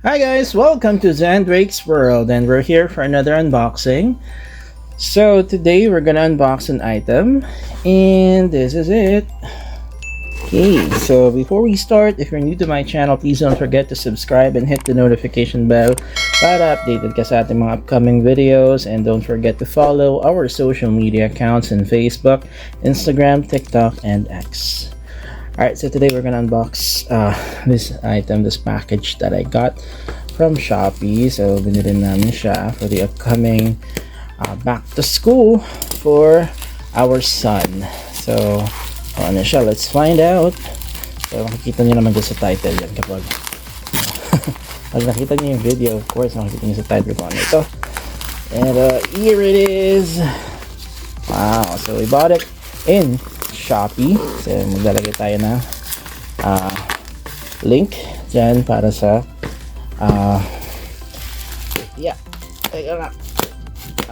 Hi guys, welcome to Zandrake's World, and we're here for another unboxing. So today we're gonna unbox an item, and this is it. Okay, so before we start, if you're new to my channel, please don't forget to subscribe and hit the notification bell para updated ka sa ating mga upcoming videos, and don't forget to follow our social media accounts in Facebook, Instagram, TikTok, and X. Alright, so today we're gonna unbox this item, this package that I got from Shopee. So binili namin siya for the upcoming back to school for our son. So ano siya, let's find out. So makikita nyo naman dyan sa title yan kapag pag nakita nyo yung video, of course makikita nyo sa title kung ano ito. And here it is. Wow, so we bought it in Shopee. So maglalagay tayo na link dyan para sa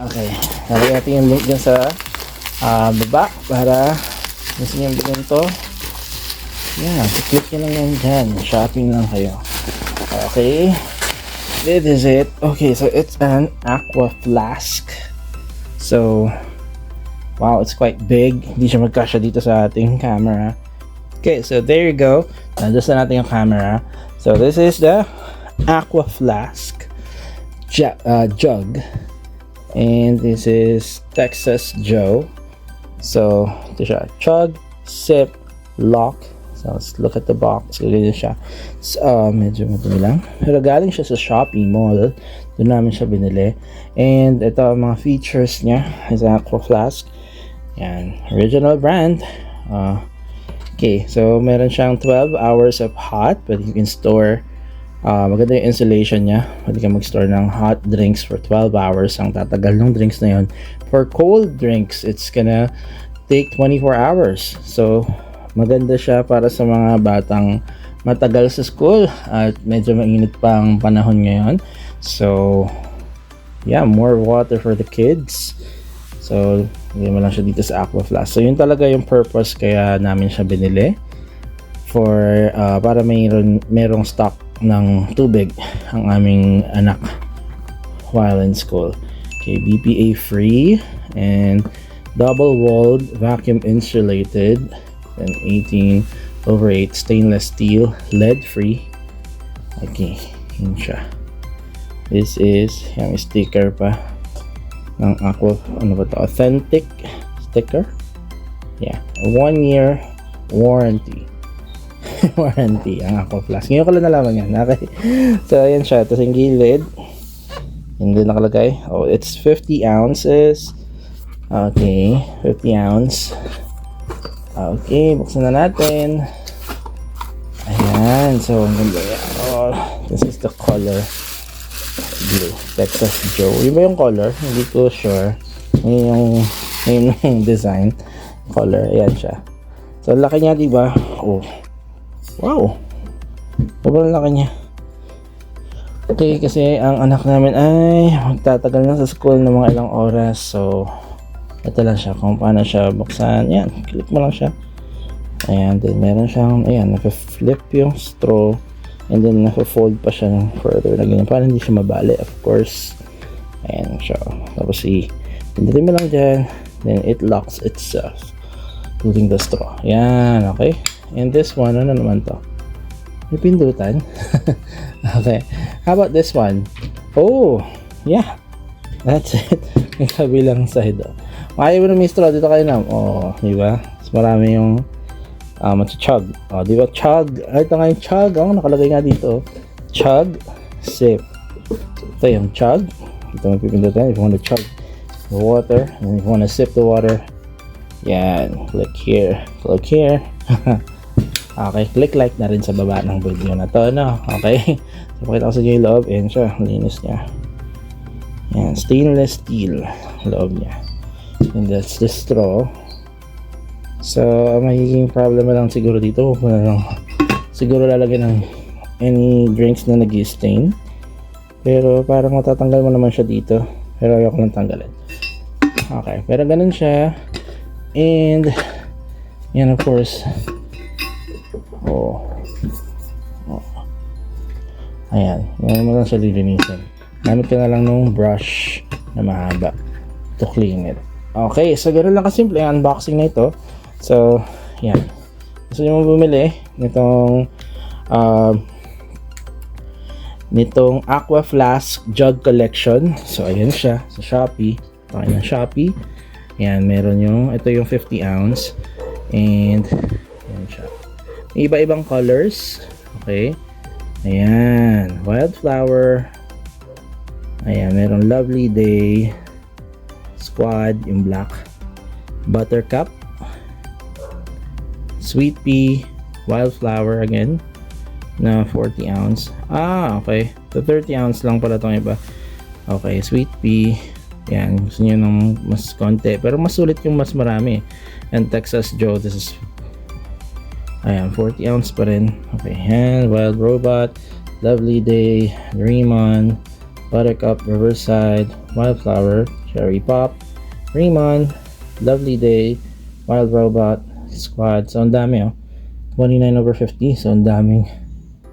okay, lalagay natin yung link dyan sa baba para gusto nyo bilhin to. Click nyo lang yan dyan, shopping lang kayo. Okay, this is it. Okay, so it's an aqua flask. So wow, it's quite big. Hindi siya magkasya dito sa ating camera. Okay, so there you go. Nandun na natin yung camera. So this is the aqua flask jug. And this is Texas Joe. So ito siya. Chug, sip, lock. So let's look at the box. Ganyan siya. So, medyo madumi lang. Pero galing siya sa Shopee Mall. Doon namin siya binili. And ito ang mga features niya. Is aqua flask. Yan, original brand. Okay, so meron siyang 12 hours of hot, but you can store maganda yung insulation niya. Pwede ka mag-store ng hot drinks for 12 hours. Ang tatagal ng drinks na yun. For cold drinks, it's gonna take 24 hours. So maganda siya para sa mga batang matagal sa school at medyo mainit pang panahon ngayon. So yeah, more water for the kids. So hindi mo lang siya dito sa aqua flask. So yun talaga yung purpose kaya namin siya binili, for para merong stock ng tubig ang aming anak while in school. Okay, BPA free and double walled, vacuum insulated, and 18/8 stainless steel, lead free. Okay, yun siya. This is yung sticker pa ng aqua, ano ba to, authentic sticker. Yeah, 1 year warranty. Warranty ang aqua flask. Ngayon ko lang nalaman yan. Okay, so ayan siya. Tapos yung gilid, hindi nakalagay. Oh, it's 50 ounces. Okay, 50 ounce. Okay, buksan na natin. Ayan, so ang ganda yan. Oh, this is the color blue, Texas Joe. Yun ba yung color? Hindi ko sure. Yun yung design color. Ayan siya. So laki niya, diba? Oh, wow, sobrang laki niya. Okay, kasi ang anak namin ay magtatagal na sa school ng mga ilang oras. So ito lang siya kung paano siya buksan. Yan, click mo lang siya. Ayan, then meron siyang, ayan, naka-flip yung straw. And then naka-fold pa siya ng further na ganyan para hindi siya mabali, of course. Ayan siya. Tapos pindutin mo lang dyan, then it locks itself, including the straw. Ayan, okay. And this one, ano naman to? May pindutan. Okay, how about this one? Oh, yeah, that's it. May kabilang side. Ayaw mo na may straw dito kayo na. Oh, diba? Mas marami yung chug. Oh, di ba? Chug. Ito nga yung chug. Oh, nakalagay nga dito. Chug, sip. Ito yung chug. Ito magpipindutan if you want to chug the water, and if you want to sip the water. Yan. Click here. Click here. Okay. Click like na rin sa baba ng video na to, no? Okay. So, pakita ko sa inyo yung loob. Ayan siya. Linis niya. Yan. Stainless steel. Loob niya. And that's the straw. So, magiging problem lang siguro dito kung lang siguro lalagyan ng any drinks na nag-stain. Pero parang matatanggal mo naman siya dito. Pero ayoko lang tanggalin. Okay, pero ganun siya. And yan, of course. Ayan, ngayon mo lang siya lilinisin. Gamit ka na lang nung brush na mahaba to clean it. Okay, so ganoon lang kasimple ang unboxing na ito. So, yan. Gusto nyo mo bumili nitong Aqua Flask Jug Collection. So, ayan siya sa Shopee. Tayo ng Shopee. Ayan, meron ito yung 50 ounce. And, ayan siya. May iba-ibang colors. Okay. Ayan, Wildflower. Ayan, meron Lovely Day, Squad, yung black, Buttercup, Sweet Pea, Wildflower again, na 40 ounce. Okay. So, 30 ounce lang pala itong iba. Okay, Sweet Pea. Ayan, gusto nyo ng mas konti. Pero mas sulit yung mas marami. And Texas Joe, this is ayan, 40 ounce pa rin. Okay, and Wild Robot, Lovely Day, Dreamon, Buttercup, Riverside, Wildflower, Cherry Pop, Dreamon, Lovely Day, Wild Robot, Squad. So, ang dami 29/50. So, ang daming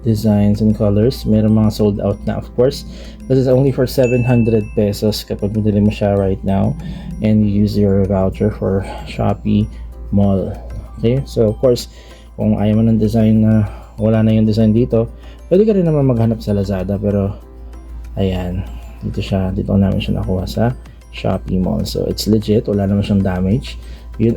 designs and colors. Meron mga sold out na, of course. This is only for 700 pesos kapag bumili mo siya right now. And you use your voucher for Shopee Mall. Okay, so of course, kung ayaw mo ng design na wala na yung design dito, pwede ka rin naman maghanap sa Lazada. Pero ayan, dito namin siya nakuha sa Shopee Mall. So it's legit, wala naman siyang damage. Yun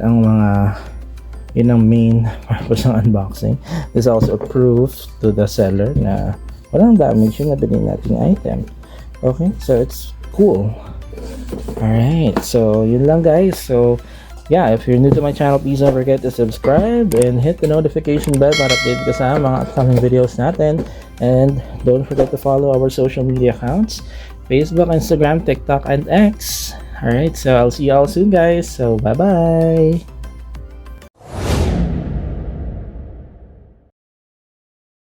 ang main purpose ng unboxing. This also a proof to the seller na walang damage yung nabili nating item. Okay, so it's cool. Alright, so yun lang guys. So yeah, if you're new to my channel, please don't forget to subscribe and hit the notification bell para update ka sa mga upcoming videos natin. And don't forget to follow our social media accounts, Facebook, Instagram, TikTok, and X. Alright, so I'll see you all soon guys. So bye-bye!